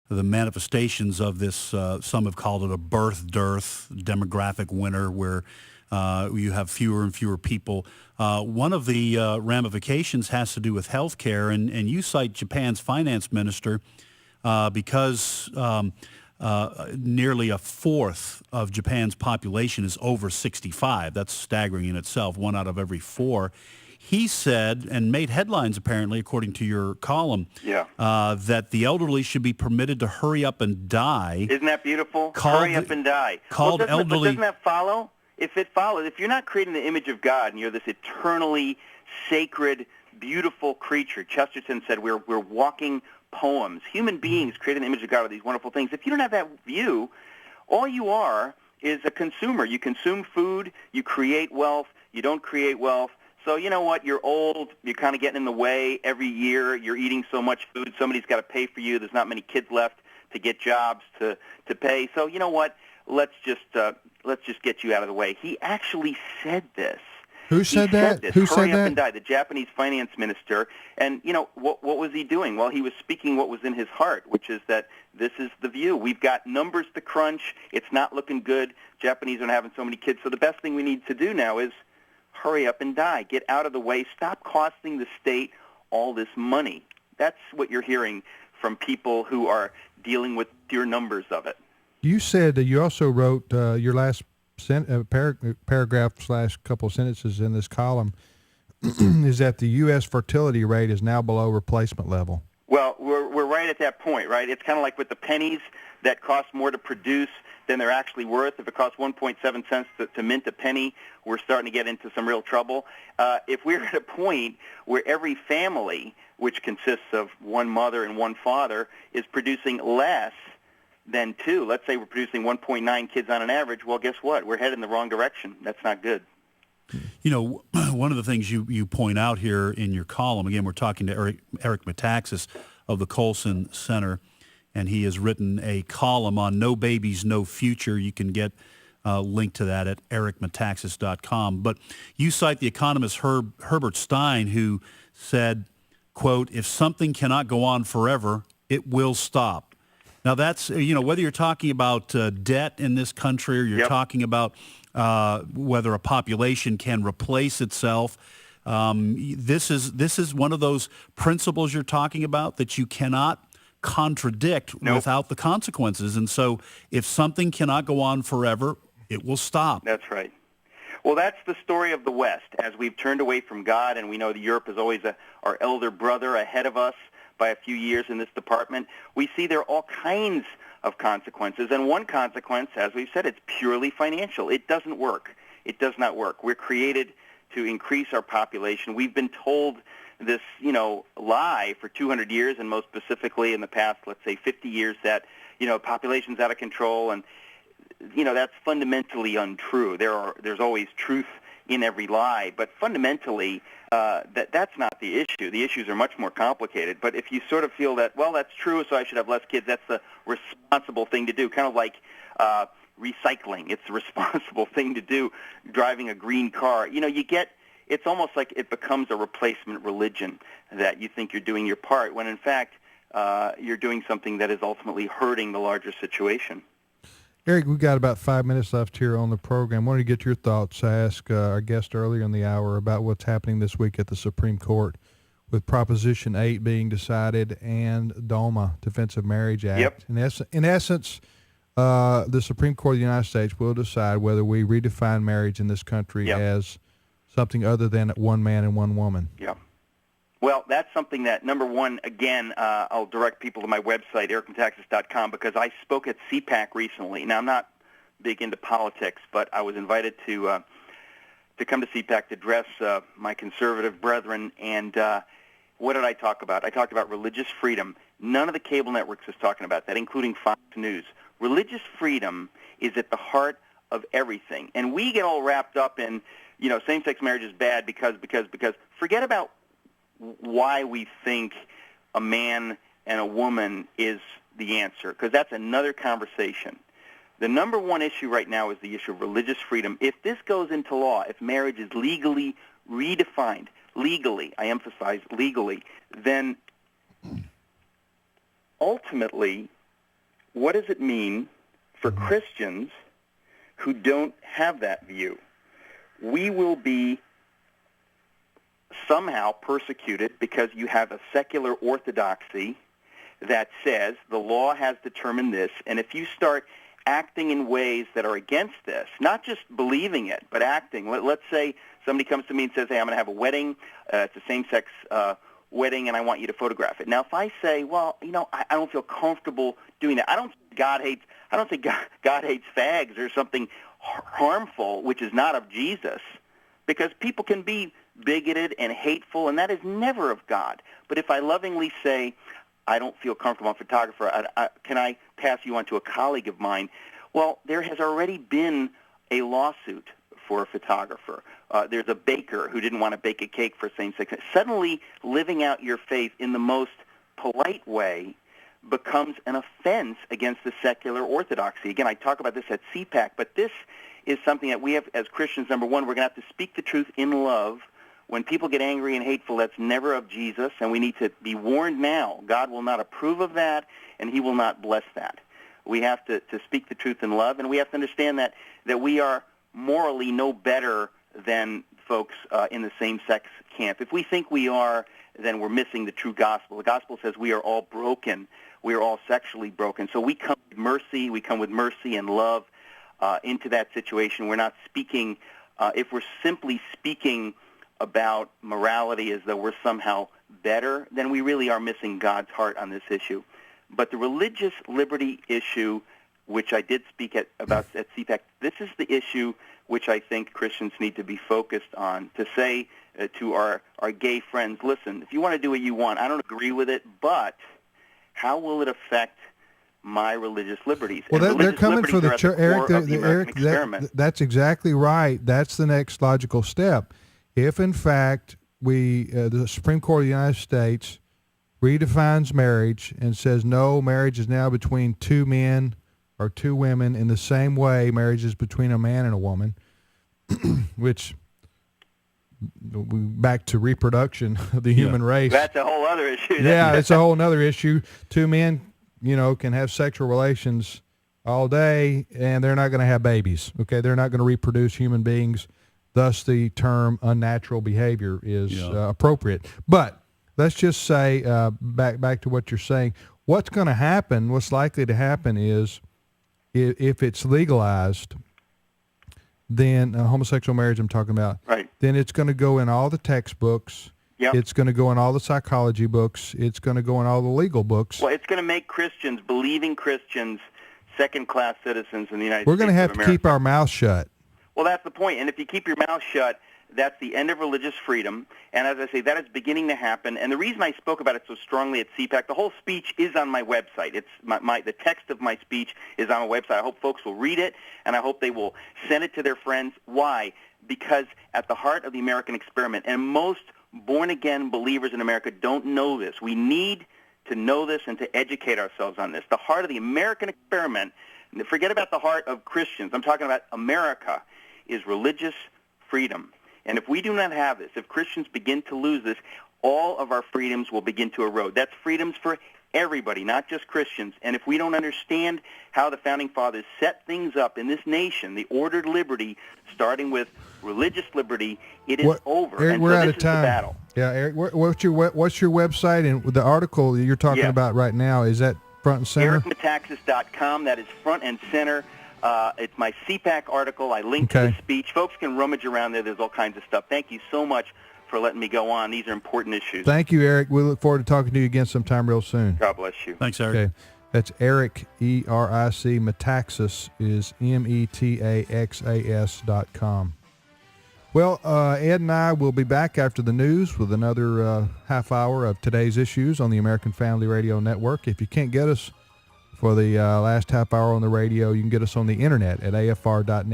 the manifestations of this. Some have called it a birth dearth, demographic winter, where you have fewer and fewer people. One of the ramifications has to do with health care, and you cite Japan's finance minister because nearly a fourth of Japan's population is over 65. That's staggering in itself, 1 out of every 4. He said, and made headlines apparently, according to your column, that the elderly should be permitted to hurry up and die. Isn't that beautiful? Hurry up and die. Called elderly. Doesn't that follow? If you're not creating the image of God and you're this eternally sacred, beautiful creature, Chesterton said we're walking poems. Human beings creating the image of God with these wonderful things. If you don't have that view, all you are is a consumer. You consume food, you create wealth, you don't create wealth. So you know what? You're old. You're kind of getting in the way every year. You're eating so much food. Somebody's got to pay for you. There's not many kids left to get jobs to pay. So you know what? Let's just get you out of the way. He actually said this. Who said that? Who said said that? Hurry up and die. The Japanese finance minister. And you know what was he doing? Well, he was speaking what was in his heart, which is that this is the view. We've got numbers to crunch. It's not looking good. Japanese aren't having so many kids. So the best thing we need to do now is hurry up and die. Get out of the way. Stop costing the state all this money. That's what you're hearing from people who are dealing with your numbers of it. You said that you also wrote your last paragraph / couple sentences in this column is that the U.S. fertility rate is now below replacement level. Well, we're right at that point, right? It's kind of like with the pennies that cost more to produce than they're actually worth. If it costs 1.7 cents to mint a penny, we're starting to get into some real trouble. If we're at a point where every family, which consists of one mother and one father, is producing less than 2, let's say we're producing 1.9 kids on an average, well, guess what? We're headed in the wrong direction. That's not good. You know, one of the things you point out here in your column, again, we're talking to Eric Metaxas of the Colson Center, and he has written a column on No Babies, No Future. You can get a link to that at ericmetaxas.com. But you cite the economist Herbert Stein, who said, quote, "If something cannot go on forever, it will stop." Now that's, you know, whether you're talking about debt in this country or you're talking about whether a population can replace itself, this is one of those principles you're talking about that you cannot contradict without the consequences. And so if something cannot go on forever, it will stop. That's right. Well, that's the story of the West. As we've turned away from God, and we know that Europe is always our elder brother ahead of us by a few years in this department, we see there are all kinds of consequences. And one consequence, as we've said, it's purely financial. It doesn't work. It does not work. We're created to increase our population. We've been told this, lie for 200 years, and most specifically in the past, let's say 50 years, that, population's out of control, and, that's fundamentally untrue. There's always truth in every lie, but fundamentally, that's not the issue. The issues are much more complicated. But if you sort of feel that, well, that's true, so I should have less kids, that's the responsible thing to do, kind of like recycling. It's the responsible thing to do, driving a green car. It's almost like it becomes a replacement religion that you think you're doing your part, when in fact you're doing something that is ultimately hurting the larger situation. Eric, we've got about 5 minutes left here on the program. I wanted to get your thoughts. I asked our guest earlier in the hour about what's happening this week at the Supreme Court with Proposition 8 being decided and DOMA, Defense of Marriage Act. Yep. In essence, the Supreme Court of the United States will decide whether we redefine marriage in this country as something other than one man and one woman. Yeah. Well, that's something that, number one, again, I'll direct people to my website, ericmetaxas.com, because I spoke at CPAC recently. Now, I'm not big into politics, but I was invited to come to CPAC to address my conservative brethren, and what did I talk about? I talked about religious freedom. None of the cable networks is talking about that, including Fox News. Religious freedom is at the heart of everything, and we get all wrapped up in, same-sex marriage is bad because. Forget about why we think a man and a woman is the answer, because that's another conversation. The number one issue right now is the issue of religious freedom. If this goes into law, if marriage is legally redefined, legally, I emphasize legally, then ultimately what does it mean for Christians who don't have that view? We will be somehow persecuted because you have a secular orthodoxy that says the law has determined this, and if you start acting in ways that are against this, not just believing it, but acting. Let's say somebody comes to me and says, hey, I'm going to have a wedding. It's a same-sex wedding, and I want you to photograph it. Now, if I say, well, I don't feel comfortable doing that. I don't say God hates fags or something harmful, which is not of Jesus, because people can be bigoted and hateful, and that is never of God. But if I lovingly say, I don't feel comfortable, I'm a photographer, can I pass you on to a colleague of mine? Well, there has already been a lawsuit for a photographer. There's a baker who didn't want to bake a cake for same-sex. Suddenly, living out your faith in the most polite way becomes an offense against the secular orthodoxy. Again, I talk about this at CPAC, but this is something that we have as Christians. Number one, we're going to have to speak the truth in love. When people get angry and hateful, that's never of Jesus, and we need to be warned now. God will not approve of that, and he will not bless that. We have to speak the truth in love, and we have to understand that we are morally no better than folks in the same-sex camp. If we think we are, then we're missing the true gospel. The gospel says we are all broken. We are all sexually broken. So we come with mercy. We come with mercy and love into that situation. We're not speaking, if we're simply speaking about morality as though we're somehow better, then we really are missing God's heart on this issue. But the religious liberty issue, which I did speak about at CPAC, this is the issue which I think Christians need to be focused on, to say to our gay friends, listen, if you want to do what you want, I don't agree with it, but how will it affect my religious liberties? Well, they're coming for the church, Eric. That's exactly right. That's the next logical step. If, in fact, the Supreme Court of the United States redefines marriage and says, no, marriage is now between two men or two women in the same way marriage is between a man and a woman, which, back to reproduction of the human race. That's a whole other issue. Yeah, it's a whole other issue. Two men, can have sexual relations all day, and they're not going to have babies, okay? They're not going to reproduce human beings. Thus, the term unnatural behavior is appropriate. But let's just say, back to what you're saying, what's going to happen, what's likely to happen is if it's legalized, then homosexual marriage I'm talking about, right, then it's going to go in all the textbooks. Yep. It's going to go in all the psychology books. It's going to go in all the legal books. Well, it's going to make Christians, believing Christians, second-class citizens in the United States. We're going to have to keep our mouth shut. Well, that's the point. And if you keep your mouth shut, that's the end of religious freedom. And as I say, that is beginning to happen. And the reason I spoke about it so strongly at CPAC, the whole speech is on my website. It's the text of my speech is on my website. I hope folks will read it, and I hope they will send it to their friends. Why? Because at the heart of the American experiment, and most born-again believers in America don't know this. We need to know this and to educate ourselves on this. The heart of the American experiment, forget about the heart of Christians, I'm talking about America, is religious freedom. And if we do not have this, if Christians begin to lose this, all of our freedoms will begin to erode. That's freedoms for everybody, not just Christians. And if we don't understand how the Founding Fathers set things up in this nation, the ordered liberty, starting with religious liberty, it is over. Eric, and we're so out this of time. Is the battle. Yeah, Eric, what's your website? And the article that you're talking about right now, is that front and center? EricMetaxas.com. That is front and center. It's my CPAC article. I linked to the speech. Folks can rummage around there. There's all kinds of stuff. Thank you so much for letting me go on. These are important issues. Thank you, Eric. We look forward to talking to you again sometime real soon. God bless you. Thanks, Eric. Okay. That's Eric, E-R-I-C, Metaxas is METAXAS.com. Well, Ed and I will be back after the news with another half hour of today's issues on the American Family Radio Network. If you can't get us for the last half hour on the radio, you can get us on the internet at afr.net